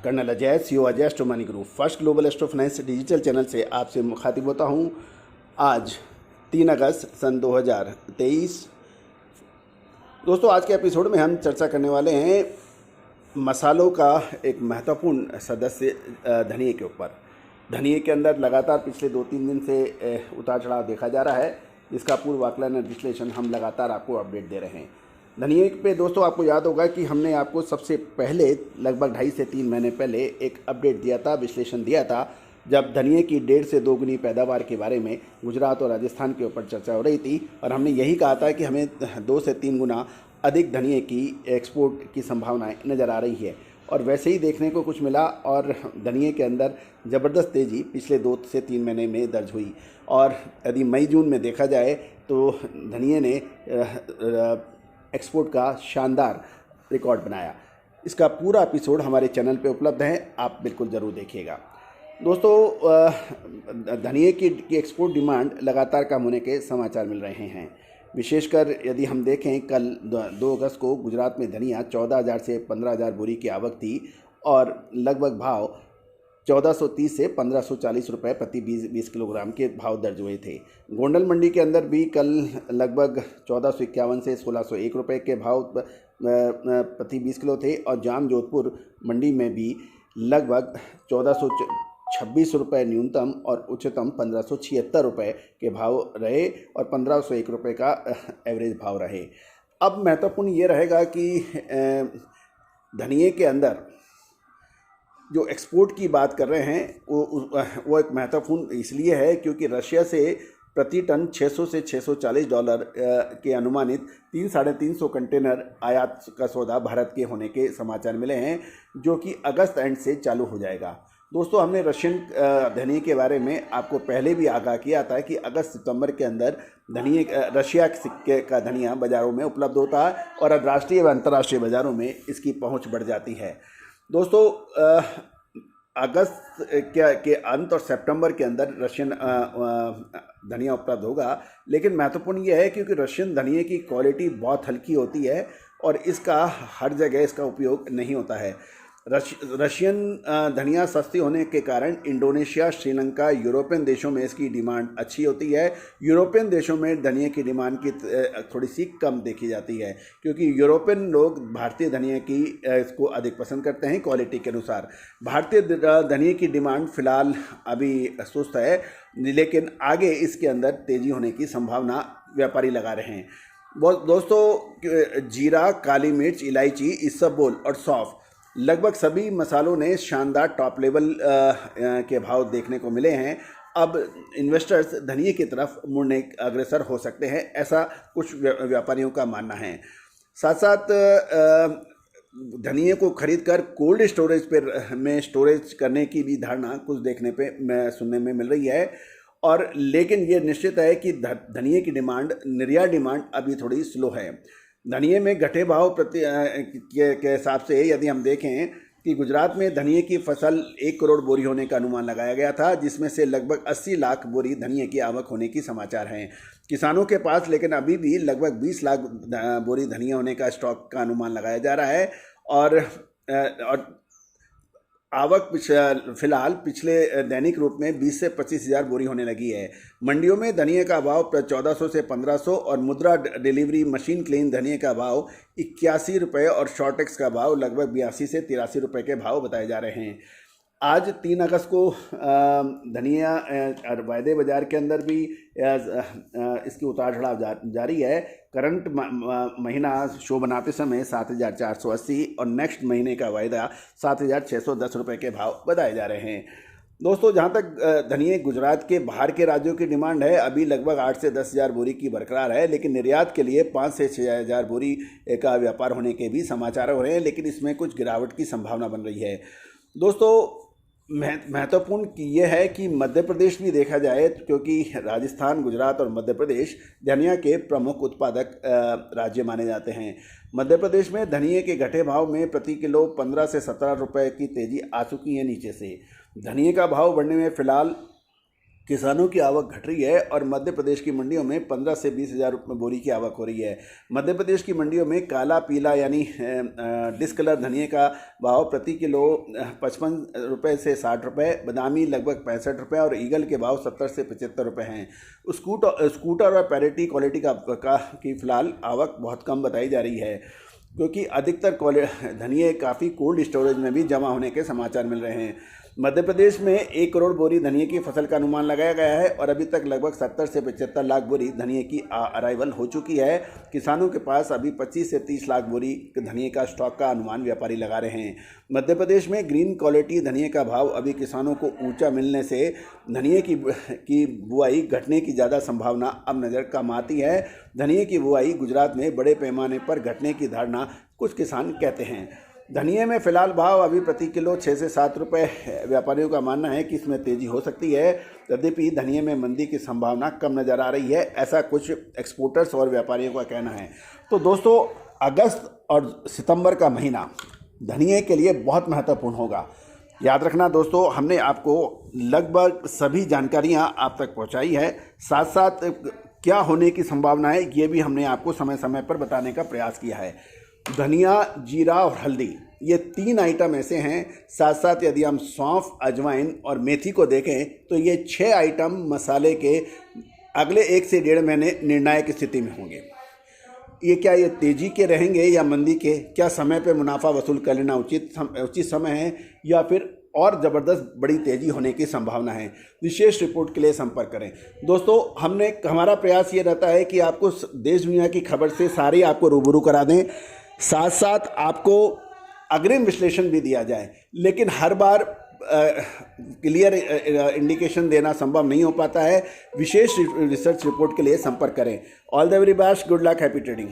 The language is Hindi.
Colonel Ajay CO Ajay astro money group first global astro finance digital channel से आपसे मुखातिब होता हूं। आज 3 अगस्त सन 2023। दोस्तों, आज के एपिसोड में हम चर्चा करने वाले हैं मसालों का एक महत्वपूर्ण सदस्य धनिये के ऊपर। धनिये के अंदर लगातार पिछले 2-3 दिन से उतार चढ़ाव देखा जा रहा है, जिसका पूर्व आकलन और विश्लेषण हम लगातार आपको अपडेट दे रहे हैं। धनिये पे दोस्तों आपको याद होगा कि हमने आपको सबसे पहले लगभग 2.5 से 3 महीने पहले एक अपडेट दिया था, विश्लेषण दिया था, जब धनिये की 1.5 से 2 गुनी पैदावार के बारे में गुजरात और राजस्थान के ऊपर चर्चा हो रही थी। और हमने यही कहा था कि हमें 2 से 3 गुना अधिक धनिये की एक्सपोर्ट की संभावनाएं नज़र आ रही है, और वैसे ही देखने को कुछ मिला। और धनिये के अंदर ज़बरदस्त तेज़ी पिछले 2 से 3 महीने में दर्ज हुई। और यदि मई जून में देखा जाए तो धनिये ने एक्सपोर्ट का शानदार रिकॉर्ड बनाया। इसका पूरा एपिसोड हमारे चैनल पे उपलब्ध है, आप बिल्कुल ज़रूर देखिएगा। दोस्तों, धनिये की एक्सपोर्ट डिमांड लगातार कम होने के समाचार मिल रहे हैं। विशेषकर यदि हम देखें, कल 2 अगस्त को गुजरात में धनिया 14,000 से 15,000 बोरी की आवक थी, और लगभग भाव 1430 से 1540 रुपये प्रति 20 किलोग्राम के भाव दर्ज हुए थे। गोंडल मंडी के अंदर भी कल लगभग 1451 से 1601 रुपये के भाव प्रति 20 किलो थे, और जाम जोधपुर मंडी में भी लगभग 1426 रुपये न्यूनतम और उच्चतम 1576 रुपये के भाव रहे, और 1501 रुपये का एवरेज भाव रहे। अब महत्वपूर्ण ये रहेगा कि धनिये के अंदर जो एक्सपोर्ट की बात कर रहे हैं वो एक महत्वपूर्ण इसलिए है क्योंकि रशिया से प्रति टन 600 से $640 के अनुमानित 300-350 कंटेनर आयात का सौदा भारत के होने के समाचार मिले हैं, जो कि अगस्त एंड से चालू हो जाएगा। दोस्तों, हमने रशियन धनिये के बारे में आपको पहले भी आगाह किया था कि अगस्त-सितंबर के अंदर रशिया का धनिया बाज़ारों में उपलब्ध होता है, और राष्ट्रीय व अंतर्राष्ट्रीय बाज़ारों में इसकी पहुंच बढ़ जाती है। दोस्तों, अगस्त के अंत और सितंबर के अंदर रशियन धनिया उपलब्ध होगा, लेकिन महत्वपूर्ण यह है क्योंकि रशियन धनिये की क्वालिटी बहुत हल्की होती है, और इसका हर जगह इसका उपयोग नहीं होता है। रशियन धनिया सस्ती होने के कारण इंडोनेशिया, श्रीलंका, यूरोपियन देशों में इसकी डिमांड अच्छी होती है। यूरोपियन देशों में धनिये की डिमांड की थोड़ी सी कम देखी जाती है, क्योंकि यूरोपियन लोग भारतीय धनिये की इसको अधिक पसंद करते हैं क्वालिटी के अनुसार। भारतीय धनिये की डिमांड फ़िलहाल अभी सुस्त है, लेकिन आगे इसके अंदर तेज़ी होने की संभावना व्यापारी लगा रहे हैं। दोस्तों, जीरा, काली मिर्च, इलायची, इसबगोल और सौंफ, लगभग सभी मसालों ने शानदार टॉप लेवल के भाव देखने को मिले हैं। अब इन्वेस्टर्स धनिये की तरफ मुड़ने अग्रसर हो सकते हैं, ऐसा कुछ व्यापारियों का मानना है। साथ साथ धनिये को खरीदकर कोल्ड स्टोरेज में स्टोरेज करने की भी धारणा कुछ देखने पे सुनने में मिल रही है। और लेकिन ये निश्चित है कि धनिये की डिमांड, निर्यात डिमांड अभी थोड़ी स्लो है। धनिये में घटे भाव के हिसाब से यदि हम देखें कि गुजरात में धनिये की फसल 1 करोड़ बोरी होने का अनुमान लगाया गया था, जिसमें से लगभग 80 लाख बोरी धनिये की आवक होने की समाचार हैं किसानों के पास। लेकिन अभी भी लगभग 20 लाख बोरी धनिया होने का स्टॉक का अनुमान लगाया जा रहा है, और आवक फिलहाल पिछले दैनिक रूप में 20 से 25 हज़ार बोरी होने लगी है। मंडियों में धनिये का भाव 1400 से 1500, और मुद्रा डिलीवरी मशीन क्लीन धनिये का भाव 81 रुपये, और शॉर्टेक्स का भाव लगभग 82 से 83 रुपये के भाव बताए जा रहे हैं। आज 3 अगस्त को धनिया वायदे बाज़ार के अंदर भी इसकी उतार चढ़ाव जारी है। करंट महीना शो बनाते समय 7,480, और नेक्स्ट महीने का वायदा 7,610 रुपये के भाव बताए जा रहे हैं। दोस्तों, जहां तक धनिये गुजरात के बाहर के राज्यों की डिमांड है, अभी लगभग 8 से 10 हज़ार बोरी की बरकरार है, लेकिन निर्यात के लिए 5 से 6 हज़ार बोरी का व्यापार होने के भी समाचार हो रहे हैं, लेकिन इसमें कुछ गिरावट की संभावना बन रही है। दोस्तों, महत्वपूर्ण ये है कि मध्य प्रदेश भी देखा जाए, क्योंकि राजस्थान, गुजरात और मध्य प्रदेश धनिया के प्रमुख उत्पादक राज्य माने जाते हैं। मध्य प्रदेश में धनिये के घटे भाव में प्रति किलो 15 से 17 रुपये की तेज़ी आ चुकी है नीचे से। धनिये का भाव बढ़ने में फ़िलहाल किसानों की आवक घट रही है और मध्य प्रदेश की मंडियों में 15 से 20 हज़ार रुपये बोरी की आवक हो रही है। मध्य प्रदेश की मंडियों में काला पीला यानी डिस्कलर धनिये का भाव प्रति किलो 55 रुपये से 60 रुपये, बादामी लगभग 65 रुपये और ईगल के भाव 70 से 75 रुपये हैं। स्कूटर और पैरिटी क्वालिटी की फ़िलहाल आवक बहुत कम बताई जा रही है, क्योंकि अधिकतर धनिये काफ़ी कोल्ड स्टोरेज में भी जमा होने के समाचार मिल रहे हैं। मध्य प्रदेश में 1 करोड़ बोरी धनिये की फसल का अनुमान लगाया गया है और अभी तक लगभग 70 से 75 लाख बोरी धनिये की अराइवल हो चुकी है। किसानों के पास अभी 25 से 30 लाख बोरी धनिये का स्टॉक का अनुमान व्यापारी लगा रहे हैं। मध्य प्रदेश में ग्रीन क्वालिटी धनिये का भाव अभी किसानों को ऊंचा मिलने से धनिये की बुआई घटने की ज़्यादा संभावना अब नज़र कम आती है। धनिये की बुआई गुजरात में बड़े पैमाने पर घटने की धारणा कुछ किसान कहते हैं। धनिये में फ़िलहाल भाव अभी प्रति किलो 6 से 7 रुपये, व्यापारियों का मानना है कि इसमें तेज़ी हो सकती है। यद्यपि धनिये में मंदी की संभावना कम नज़र आ रही है, ऐसा कुछ एक्सपोर्टर्स और व्यापारियों का कहना है। तो दोस्तों, अगस्त और सितंबर का महीना धनिये के लिए बहुत महत्वपूर्ण होगा। याद रखना दोस्तों, हमने आपको लगभग सभी जानकारियाँ आप तक पहुँचाई है, साथ साथ क्या होने की संभावना है ये भी हमने आपको समय समय पर बताने का प्रयास किया है। धनिया, जीरा और हल्दी ये 3 आइटम ऐसे हैं। साथ साथ यदि हम सौंफ, अजवाइन और मेथी को देखें तो ये 6 आइटम मसाले के अगले 1 से 1.5 महीने निर्णायक स्थिति में होंगे। ये क्या ये तेज़ी के रहेंगे या मंदी के? क्या समय पे मुनाफा वसूल कर लेना उचित समय है या फिर और ज़बरदस्त बड़ी तेज़ी होने की संभावना है? विशेष रिपोर्ट के लिए संपर्क करें। दोस्तों, हमारा प्रयास ये रहता है कि आपको देश दुनिया की खबर से सारी आपको रूबरू करा दें, साथ साथ आपको अग्रिम विश्लेषण भी दिया जाए, लेकिन हर बार क्लियर इंडिकेशन देना संभव नहीं हो पाता है। विशेष रिसर्च रिपोर्ट के लिए संपर्क करें। All the very best, good luck, happy trading.